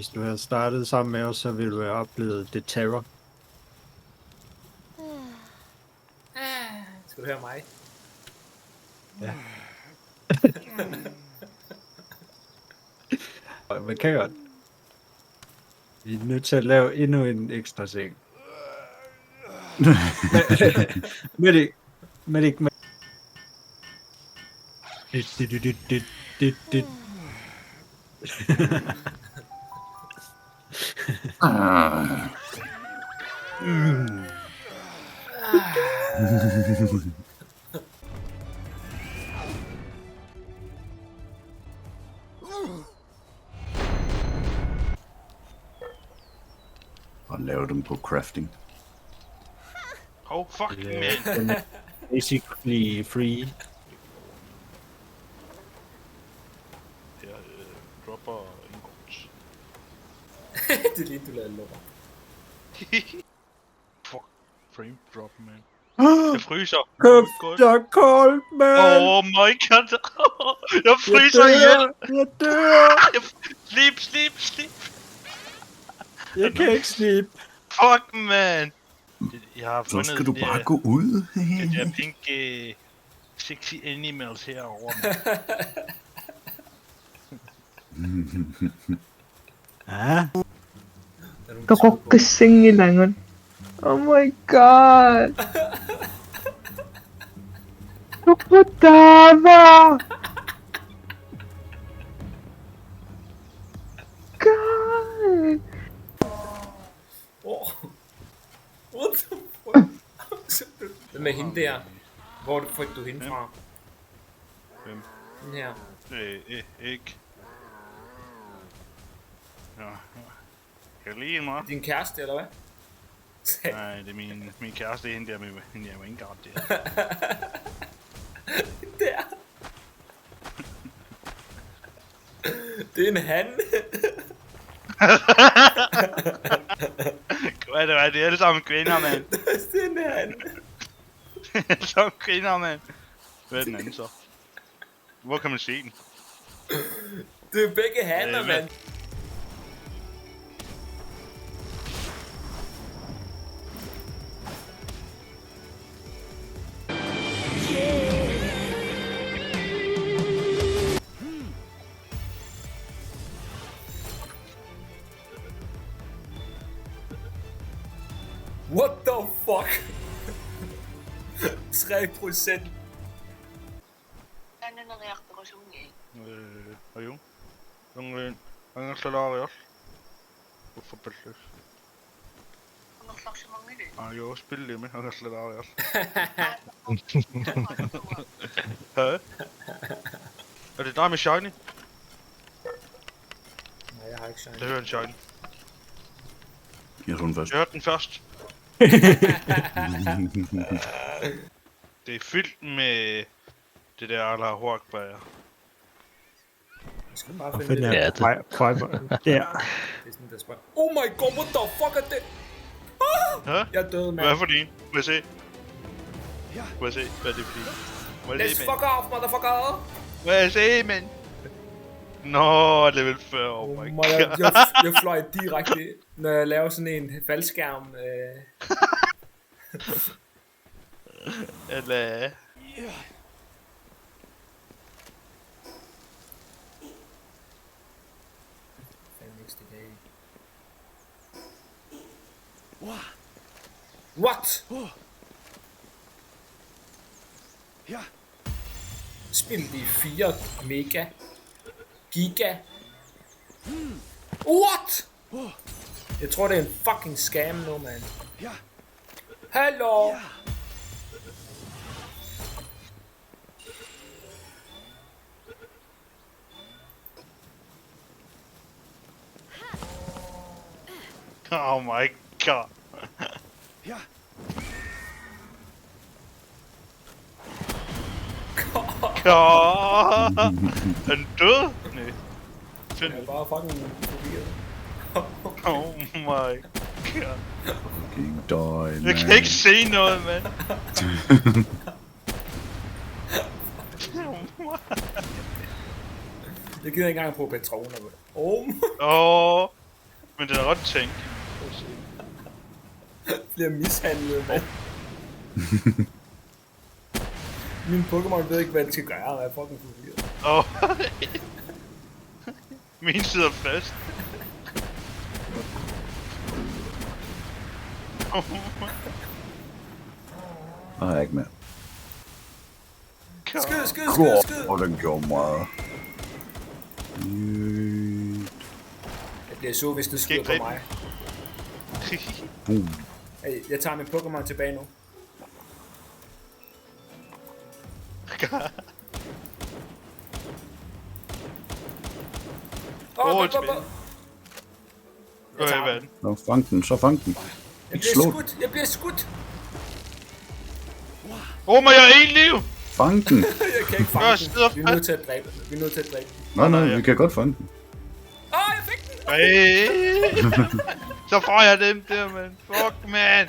Hvis du havde startet sammen med os, så ville du have oplevet The Terror. Skal du høre mig? Ja. Man kan godt. Vi er nødt til at lave endnu en ekstra seng. Medic. Og lave dem på crafting. Oh, fuck, man. Basically free. Jeg dropper en kort. Det er lige, du lavede lort. Fuck, frame drop, man. Jeg fryser. Kæft, jeg er koldt, man! Oh my god. Jeg fryser ihjel. Jeg dør! Slip. Jeg kan ikke slippe. Fuck, man. Jeg har Så fundet skal du bare gå ud. det der pink sexy animals herovre, man. Ja. Kailangan. Oh my god! Tama! God! Oh. What the fuck? Hvem er hende der? Hvor fik du hende fra? Hvem? Den her. Ikke. Ja. Kan du lide mig? Din kæreste, eller hvad? Nej, det er min kæreste, det er hende der med hende der Vanguard der. Der. Det er en han. Hvad er det? Det er alle sammen kvinder, mand. Det er en han. Alle sammen kvinder, mand. Hvad er den anden så? Hvor kan man se den? Det er begge hander, mand. What the fuck? 3%. Ano nangyayakto ko sa mga Ayun. Ang salarias. Hvorfor bæltes? Ano slags mga nila? Ayun, spil det med ang salarias. Hæ? Er det dig med Shiny? Nej, jeg har ikke shine. Jeg hører en Shiny. Jeg tror den først. Jeg hørte den først. Det er fyldt med det der Allah Akbar. Jeg skal bare finde Find det. der fiber. Der. Det er sådan, der spørger. Oh my god, what the fuck er det? Hæ? Jeg er død, Hvad er mand. for din? Må jeg se? Må jeg se? Hvad er det for din? Må jeg Let's se, fuck off, motherfucker. Må jeg se, mand? Nå, level 40, oh my god. Jeg fløj direkte, når jeg laver sådan en faldskærm. Eller... What? Spil de 4 mega giga. What? Jeg tror det er en fucking scam nu, man. Hallo. Oh my god. God. Er den død? Nej. Jeg er bare fucking forvirret. Oh my god. Fucking døj, Jeg kan ikke se noget, mand. Jeg gider ikke engang på patroner. Oh my. Åh. Men den er ret tænkt. Bliver mishandlet, mand. Min Pokémon ved ikke, hvad den skal gøre, og jeg er fucking forvirret. Åh. Min sidder fast. Der er jeg ikke mere. Skyd, skyd, skyd, God, skyd! og den gjorde meget. Jeg bliver sur, hvis du skyder ikke på gribe mig. Boom. Hey, jeg tager min Pokémon tilbage nu. tilbage. Jeg tager Hvad? den. Nå, fang den, så fang den. Jeg Ikke bliver slå den. skudt, jeg bliver skudt! Men jeg har en liv! Fang den. Jeg kan ikke fange Jeg den. sidder Vi er nødt til at dræbe den. Vi er nødt til at dræbe den. Nej, nej, ja. vi kan godt fange den. Åh, jeg fik den! Så får jeg dem der, man. Fuck, man.